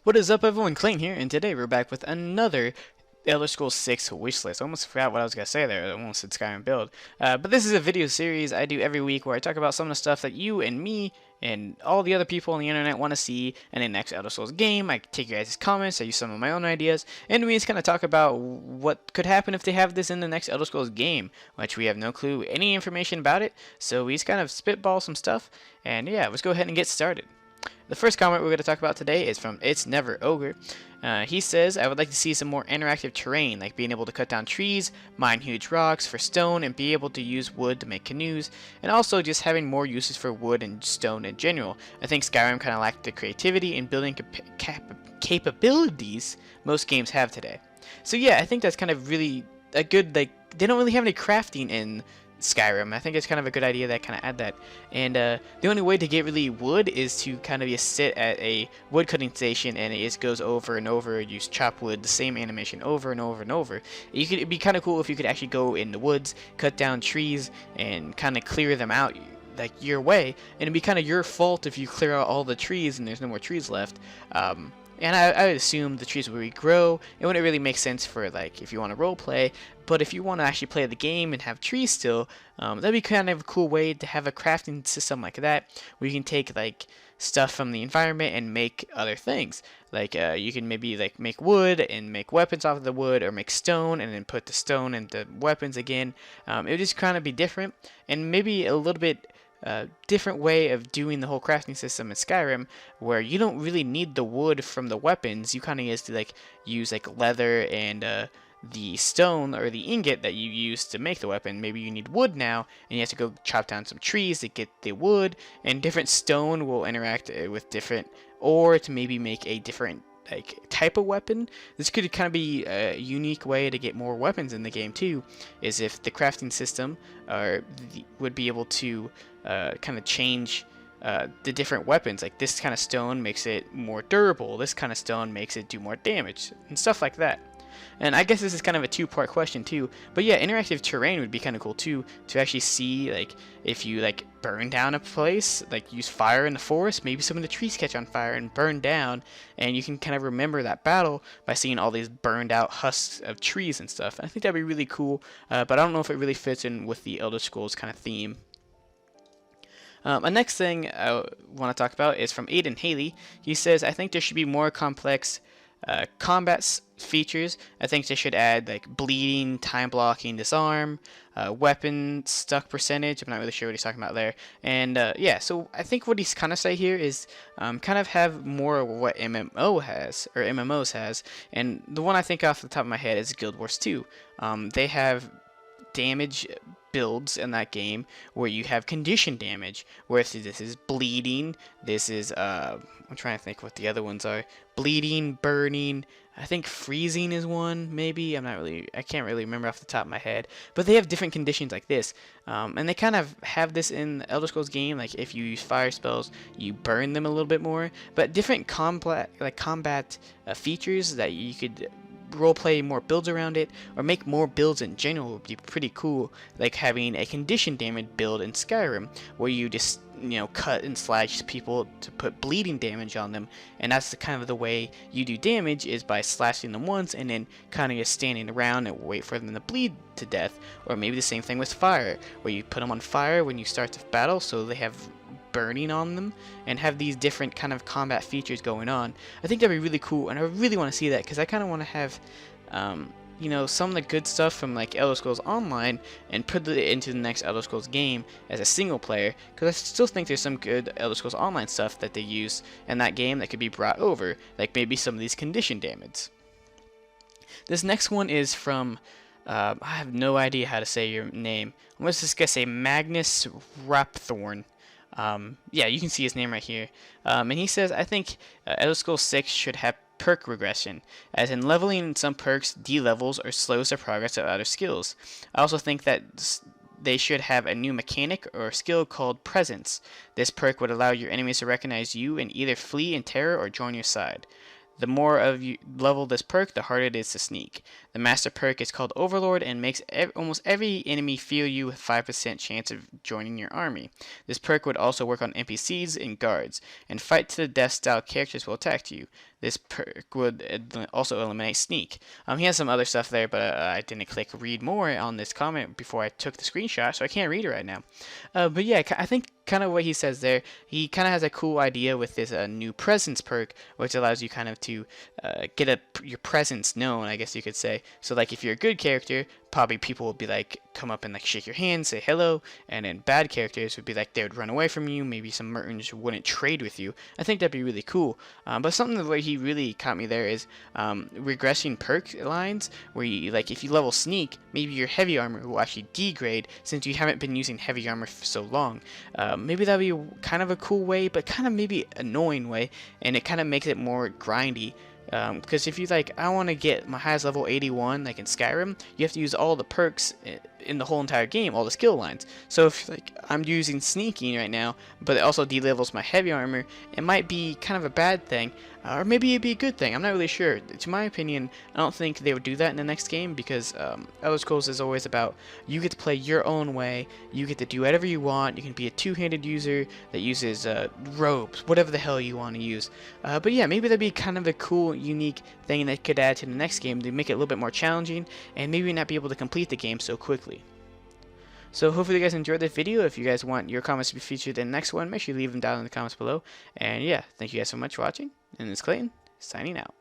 What is up, everyone? Clayton here, and today we're back with another Elder Scrolls 6 wishlist. I almost forgot what I was going to say there. I almost said Skyrim build. But this is a video series I do every week where I talk about some of the stuff that you and me and all the other people on the internet want to see in the next Elder Scrolls game. I take your guys' comments, I use some of my own ideas, and we just kind of talk about what could happen if they have this in the next Elder Scrolls game, which we have no clue any information about it. So we just kind of spitball some stuff, and yeah, let's go ahead and get started. The first comment we're going to talk about today is from It's Never Ogre. He says, I would like to see some more interactive terrain, like being able to cut down trees, mine huge rocks for stone, and be able to use wood to make canoes, and also just having more uses for wood and stone in general. I think Skyrim kind of lacked the creativity and building capabilities most games have today. So yeah, I think that's kind of really a good, they don't really have any crafting in Skyrim. I think it's kind of a good idea that kind of add that. And the only way to get really wood is to kind of just sit at a wood cutting station and it just goes over and over. You chop wood, the same animation over and over and over. It'd be kind of cool if you could actually go in the woods, cut down trees, and kind of clear them out like your way. And it'd be kind of your fault if you clear out all the trees and there's no more trees left. And I would assume the trees would regrow. It wouldn't really make sense for, like, if you want to role play, but if you want to actually play the game and have trees still, that'd be kind of a cool way to have a crafting system like that, where you can take, like, stuff from the environment and make other things. Like, you can maybe, like, make wood and make weapons off of the wood, or make stone and then put the stone into weapons again. It would just kind of be different, and maybe a little bit different way of doing the whole crafting system in Skyrim, where you don't really need the wood from the weapons. You kind of used to like use like leather and the stone or the ingot that you use to make the weapon. Maybe you need wood now, and you have to go chop down some trees to get the wood. And different stone will interact with different ore to maybe make a different like type of weapon. This could kind of be a unique way to get more weapons in the game too, is if the crafting system would be able to kind of change the different weapons. Like this kind of stone makes it more durable, this kind of stone makes it do more damage, and stuff like that. And I guess this is kind of a two-part question too, but yeah, interactive terrain would be kind of cool too, to actually see like if you like burn down a place, like use fire in the forest, maybe some of the trees catch on fire and burn down, and you can kind of remember that battle by seeing all these burned out husks of trees and stuff. And I think that'd be really cool, but I don't know if it really fits in with the Elder Scrolls kind of theme. The next thing I want to talk about is from Aiden Haley. He says, I think there should be more complex combat features. I think they should add like bleeding, time blocking, disarm, weapon stuck percentage. I'm not really sure what he's talking about there. And yeah, so I think what he's kind of say here is kind of have more of what MMO has, or MMOs has. And the one I think off the top of my head is Guild Wars 2. They have damage builds in that game where you have condition damage, where this is bleeding, this is I'm trying to think what the other ones are. Bleeding, burning, I think freezing is one, maybe. I can't really remember off the top of my head, but they have different conditions like this, and they kind of have this in the Elder Scrolls game. Like if you use fire spells, you burn them a little bit more, but different combat features that you could roleplay more builds around it, or make more builds in general would be pretty cool. Like having a condition damage build in Skyrim, where you just cut and slash people to put bleeding damage on them, and that's kind of the way you do damage, is by slashing them once and then kind of just standing around and wait for them to bleed to death. Or maybe the same thing with fire, where you put them on fire when you start the battle so they have burning on them, and have these different kind of combat features going on. I think that'd be really cool, and I really want to see that, because I kind of want to have some of the good stuff from like Elder Scrolls Online and put it into the next Elder Scrolls game as a single player, because I still think there's some good Elder Scrolls Online stuff that they use in that game that could be brought over, like maybe some of these condition damage. This next one is from I have no idea how to say your name. I'm just gonna say Magnus Rapthorn. Yeah, you can see his name right here. And he says, I think Elder Scrolls 6 should have perk regression, as in leveling some perks de-levels or slows the progress of other skills. I also think that they should have a new mechanic or skill called Presence. This perk would allow your enemies to recognize you and either flee in terror or join your side. The more of you level this perk, the harder it is to sneak. The master perk is called Overlord and makes almost every enemy feel you with 5% chance of joining your army. This perk would also work on NPCs and guards, and fight to the death style characters will attack you. This perk would also eliminate sneak. He has some other stuff there, but I didn't click read more on this comment before I took the screenshot, so I can't read it right now. But yeah, I think kind of what he says there, he kind of has a cool idea with this new presence perk, which allows you kind of to get your presence known, I guess you could say. So like if you're a good character, probably people will be like come up and like shake your hand, say hello, and then bad characters would be like they would run away from you. Maybe some merchants wouldn't trade with you. I think that'd be really cool. But something where he really caught me there is regressing perk lines, where you like if you level sneak, maybe your heavy armor will actually degrade since you haven't been using heavy armor for so long. Maybe that'd be kind of a cool way, but kind of maybe annoying way, and it kind of makes it more grindy. Because if you like, I want to get my highest level 81, like in Skyrim, you have to use all the perks in the whole entire game, all the skill lines. So if like I'm using sneaking right now, but it also delevels my heavy armor, it might be kind of a bad thing, or maybe it'd be a good thing. I'm not really sure. To my opinion, I don't think they would do that in the next game, because Elder Scrolls is always about you get to play your own way, you get to do whatever you want. You can be a two-handed user that uses robes, whatever the hell you want to use. But yeah, maybe that'd be kind of a cool, unique thing that could add to the next game to make it a little bit more challenging, and maybe not be able to complete the game so quickly. So hopefully you guys enjoyed this video. If you guys want your comments to be featured in the next one, make sure you leave them down in the comments below. And yeah, thank you guys so much for watching. And it's Clayton, signing out.